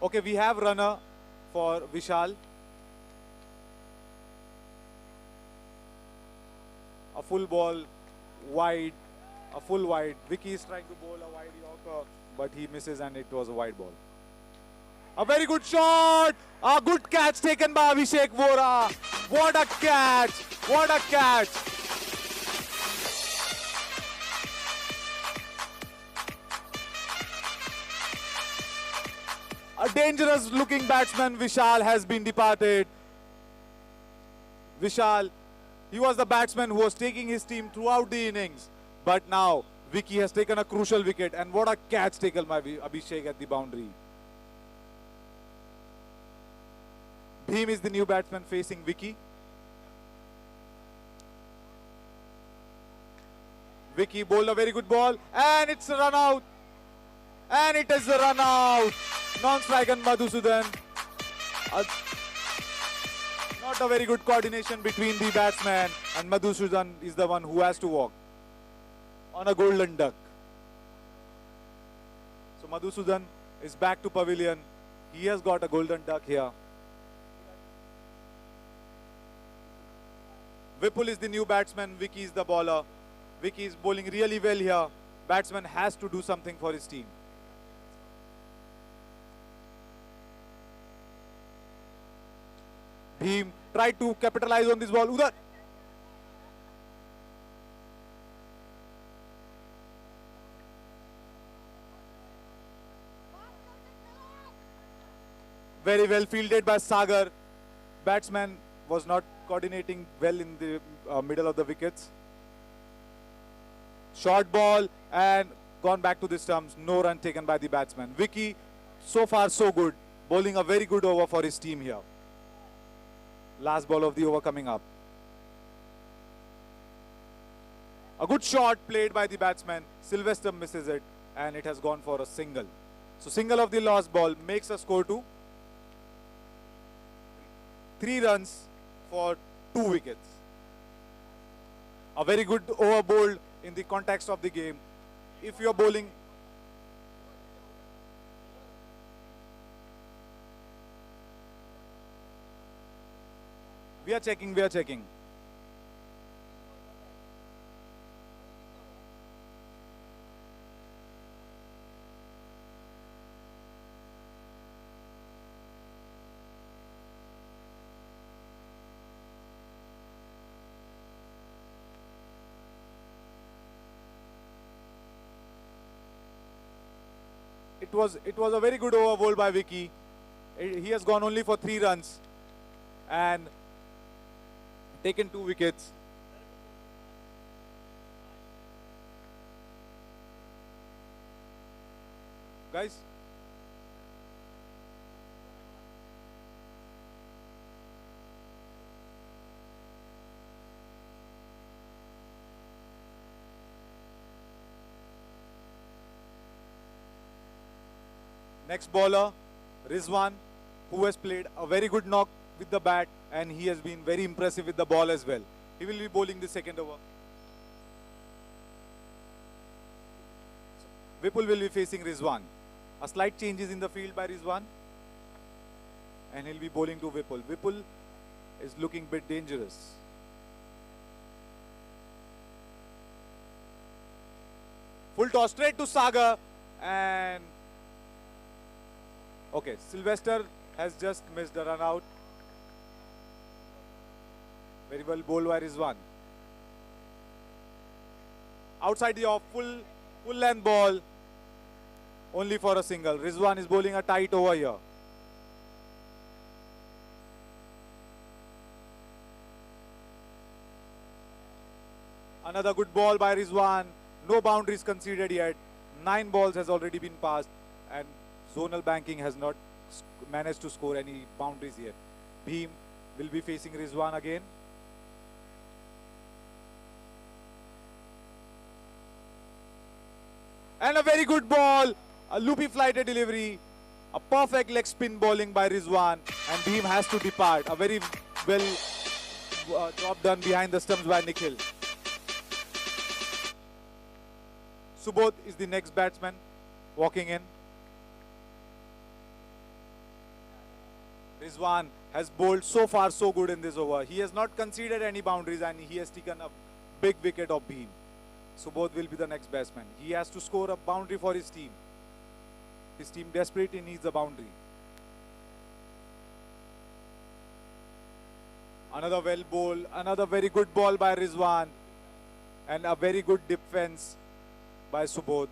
Okay, we have runner for Vishal. A full ball, wide, a full wide. Vicky is trying to bowl a wide Yorker, but he misses and it was a wide ball. A very good shot! A good catch taken by Abhishek Vora. What a catch! What a catch! A dangerous looking batsman, Vishal, has been departed. Vishal, he was the batsman who was taking his team throughout the innings. But now, Vicky has taken a crucial wicket. And what a catch taken by Abhishek at the boundary. Bhim is the new batsman facing Vicky. Vicky bowled a very good ball. And it's a run out. And it is a run out. Non-striker Madhusudan. Not a very good coordination between the batsman, and Madhusudan is the one who has to walk on a golden duck. So Madhusudan is back to pavilion. He has got a golden duck here. Vipul is the new batsman. Vicky is the bowler. Vicky is bowling really well here. Batsman has to do something for his team. Bhim tried to capitalize on this ball. Udar. Very well fielded by Sagar. Batsman was not coordinating well in the middle of the wickets. Short ball and gone back to the stumps. No run taken by the batsman. Vicky, so far so good. Bowling a very good over for his team here. Last ball of the over coming up. A good shot played by the batsman. Sylvester misses it and it has gone for a single. So single of the last ball makes a score to 3 runs for 2 wickets. A very good over bowled in the context of the game. If you are bowling We are checking. It was a very good over bowled by Vicky. He has gone only for 3 runs and taken 2 wickets. Guys, next bowler, Rizwan, who has played a very good knock with the bat and he has been very impressive with the ball as well. He will be bowling the second over. Vipul will be facing Rizwan. A slight changes in the field by Rizwan and he'll be bowling to Vipul. Vipul is looking a bit dangerous. Full toss straight to Sagar and okay, Sylvester has just missed a run out. Very well bowled by Rizwan. Outside the off, full length ball. Only for a single. Rizwan is bowling a tight over here. Another good ball by Rizwan. No boundaries conceded yet. 9 balls has already been passed and zonal banking has not managed to score any boundaries yet. Bhim will be facing Rizwan again. And a very good ball, a loopy flighted delivery, a perfect leg spin bowling by Rizwan, and Bhim has to depart. A very well job done behind the stumps by Nikhil. Subodh is the next batsman walking in. Rizwan has bowled so far so good in this over. He has not conceded any boundaries and he has taken a big wicket of Beam. Subodh will be the next batsman. He has to score a boundary for his team. His team desperately needs a boundary. Another well bowl, another very good ball by Rizwan. And a very good defense by Subodh.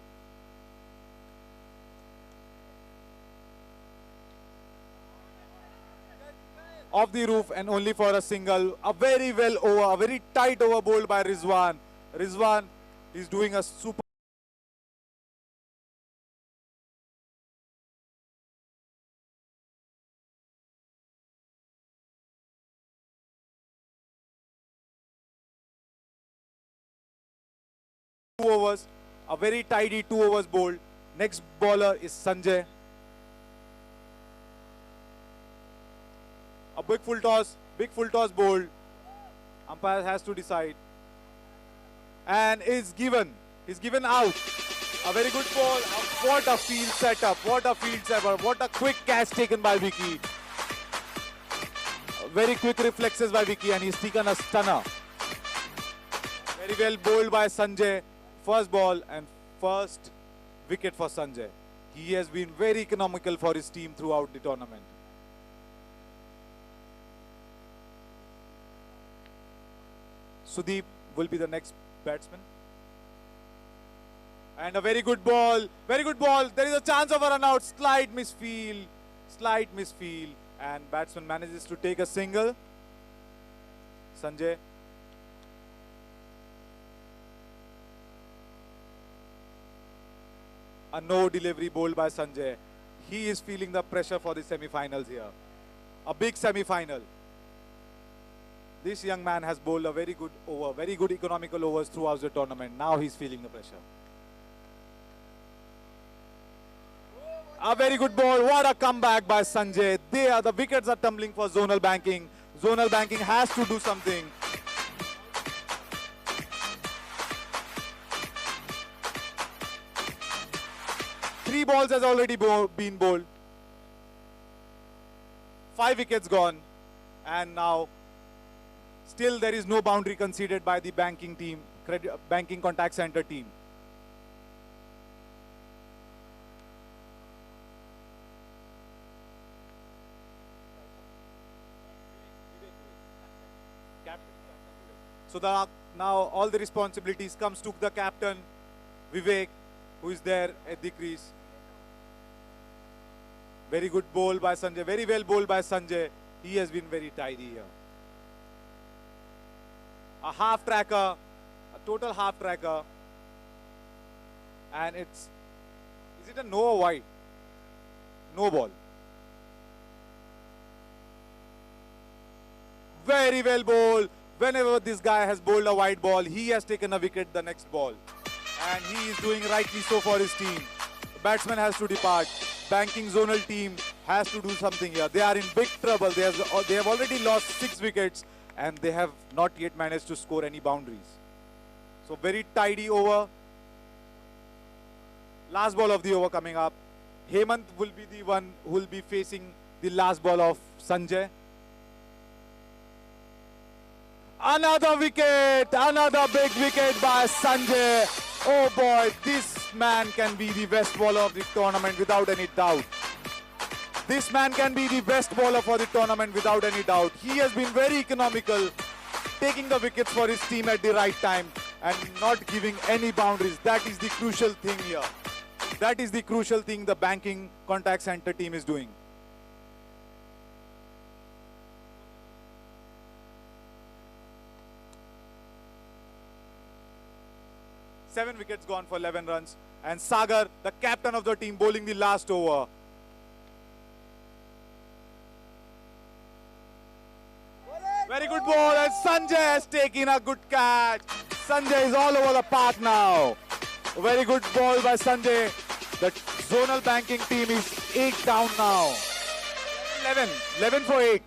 Off the roof and only for a single. A very well over, a very tight over bowled by Rizwan. Rizwan is doing a super. Two overs, a very tidy 2 overs bowled. Next bowler is Sanjay. A big full toss bowled. Umpire has to decide. And is given. He's given out. A very good ball. What a field setup. What a field setup. What a quick catch taken by Vicky. Very quick reflexes by Vicky and he's taken a stunner. Very well bowled by Sanjay. First ball and first wicket for Sanjay. He has been very economical for his team throughout the tournament. Sudeep will be the next batsman. And a very good ball. Very good ball. There is a chance of a run out. Slight misfield. Slight misfield. And batsman manages to take a single. Sanjay. A no delivery bowled by Sanjay. He is feeling the pressure for the semi-finals here. A big semi-final. This young man has bowled a very good over, very good economical overs throughout the tournament. Now he's feeling the pressure. A very good ball. What a comeback by Sanjay. The wickets are tumbling for zonal banking. Zonal banking has to do something. Three balls has already been bowled. 5 wickets gone. And now still there is no boundary conceded by the banking team, banking contact center team. So now all the responsibilities comes to the captain, Vivek, who is there at the crease. Very good bowl by Sanjay, very well bowled by Sanjay. He has been very tidy here. A half tracker, a total half tracker. And is it a no or wide? No ball. Very well bowled. Whenever this guy has bowled a wide ball, he has taken a wicket the next ball. And he is doing rightly so for his team. The batsman has to depart. Banking zonal team has to do something here. They are in big trouble. They have already lost 6 wickets and they have not yet managed to score any boundaries. So very tidy over. Last ball of the over coming up. Hemant will be the one who will be facing the last ball of Sanjay. Another wicket, another big wicket by Sanjay. Oh boy, this man can be the best bowler of the tournament without any doubt. This man can be the best bowler for the tournament without any doubt. He has been very economical, taking the wickets for his team at the right time and not giving any boundaries. That is the crucial thing here. That is the crucial thing the banking contact center team is doing. Seven wickets gone for 11 runs. And Sagar, the captain of the team, bowling the last over. Very good ball and Sanjay has taken a good catch. Sanjay is all over the park now. Very good ball by Sanjay. The zonal banking team is 8 down now. 11 for 8.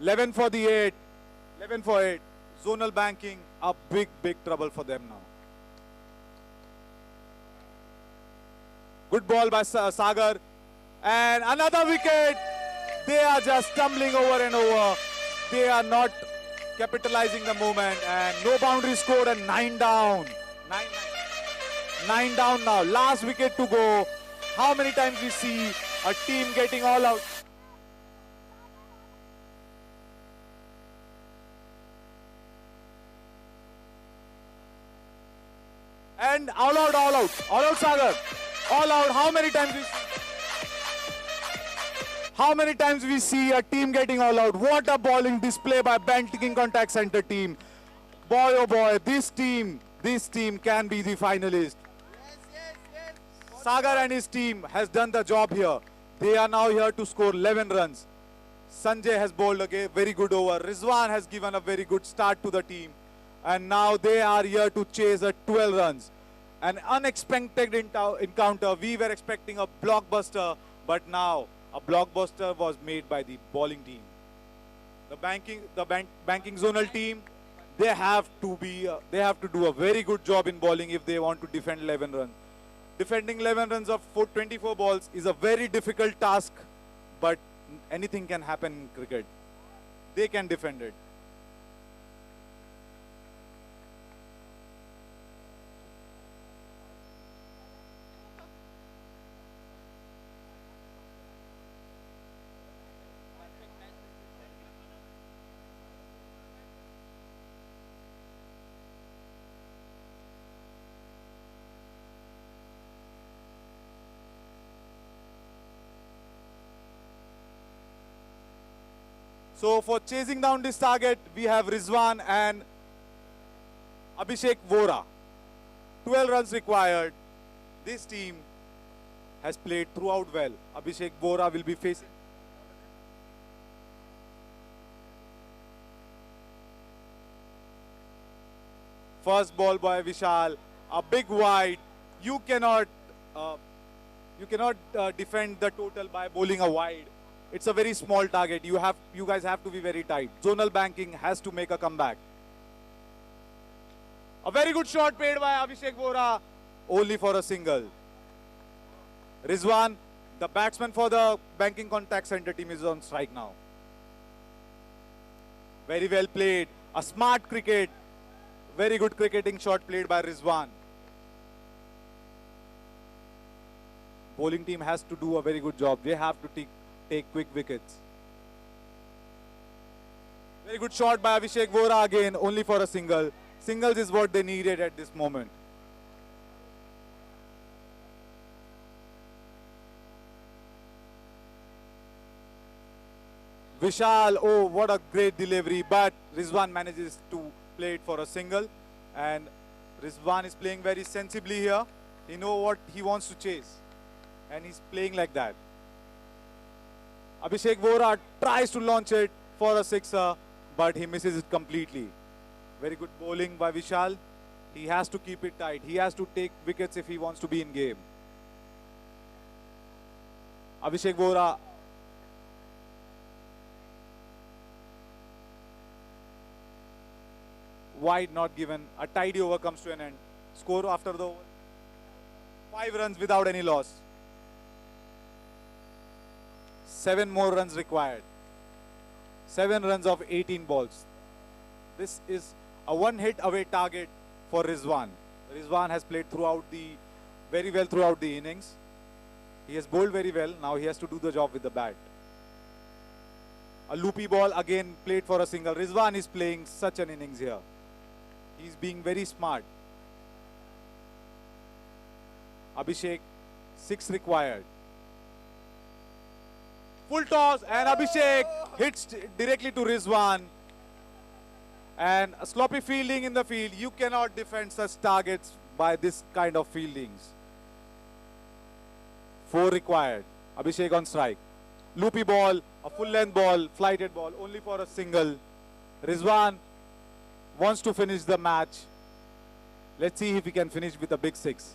11 for the 8. 11 for 8. Zonal banking, a big trouble for them now. Good ball by Sagar. And another wicket. They are just stumbling over and over. They are not capitalizing the moment, and no boundary scored, and 9 down. 9 down now. Last wicket to go. How many times we see a team getting all out? And all out, all out. All out, Sagar. All out. How many times we see a team getting all out? What a bowling display by Banking Contact Center team. Boy, oh boy, this team can be the finalist. Sagar and his team has done the job here. They are now here to score 11 runs. Sanjay has bowled a very good over. Rizwan has given a very good start to the team. And now they are here to chase a 12 runs. An unexpected encounter. We were expecting a blockbuster, but now a blockbuster was made by the bowling team. The banking zonal team, they have to do a very good job in bowling if they want to defend 11 runs. Defending 11 runs of 24 balls is a very difficult task, but anything can happen in cricket. They can defend it. So for chasing down this target, we have Rizwan and Abhishek Vora. 12 runs required. This team has played throughout well. Abhishek Vora will be facing. First ball by Vishal, a big wide. You cannot defend the total by bowling a wide. It's a very small target. You guys have to be very tight. Zonal Banking has to make a comeback. A very good shot played by Abhishek Vora, only for a single. Rizwan, the batsman for the Banking Contact Center team, is on strike now. Very well played. A smart cricket. Very good cricketing shot played by Rizwan. Bowling team has to do a very good job. They have to take quick wickets. Very good shot by Abhishek Vora again, only for a single. Singles is what they needed at this moment. Vishal, oh, what a great delivery, but Rizwan manages to play it for a single. And Rizwan is playing very sensibly here. He knows what he wants to chase. And he's playing like that. Abhishek Vora tries to launch it for a sixer, but he misses it completely. Very good bowling by Vishal. He has to keep it tight. He has to take wickets if he wants to be in game. Abhishek Vora. Wide not given. A tidy over comes to an end. Score after the over. 5 runs without any loss. 7 more runs required. 7 runs of 18 balls. This is a one hit away target for Rizwan. Rizwan has played very well throughout the innings. He has bowled very well. Now he has to do the job with the bat. A loopy ball again played for a single. Rizwan is playing such an innings here. He's being very smart. Abhishek, 6 required. Full toss and Abhishek hits directly to Rizwan. And a sloppy fielding in the field. You cannot defend such targets by this kind of fieldings. 4 required. Abhishek on strike. Loopy ball, a full length ball, flighted ball, only for a single. Rizwan wants to finish the match. Let's see if he can finish with a big 6.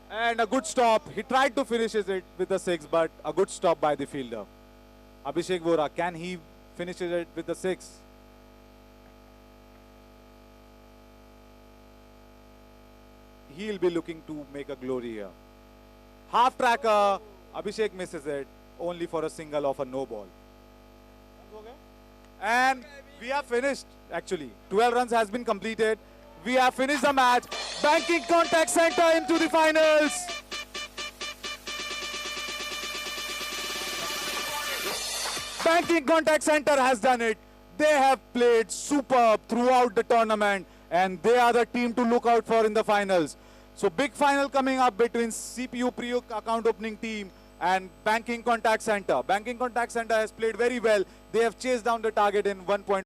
And a good stop. He tried to finish it with a 6, but a good stop by the fielder. Abhishek Vora, can he finish it with the 6? He'll be looking to make a glory here. Half tracker, Abhishek misses it. only for a single of a no ball. And we have finished, actually. 12 runs has been completed. We have finished the match. Banking Contact Center into the finals. Banking Contact Center has done it. They have played superb throughout the tournament and they are the team to look out for in the finals. So big final coming up between CPU Priuk account opening team and Banking Contact Center. Banking Contact Center has played very well. They have chased down the target in 1.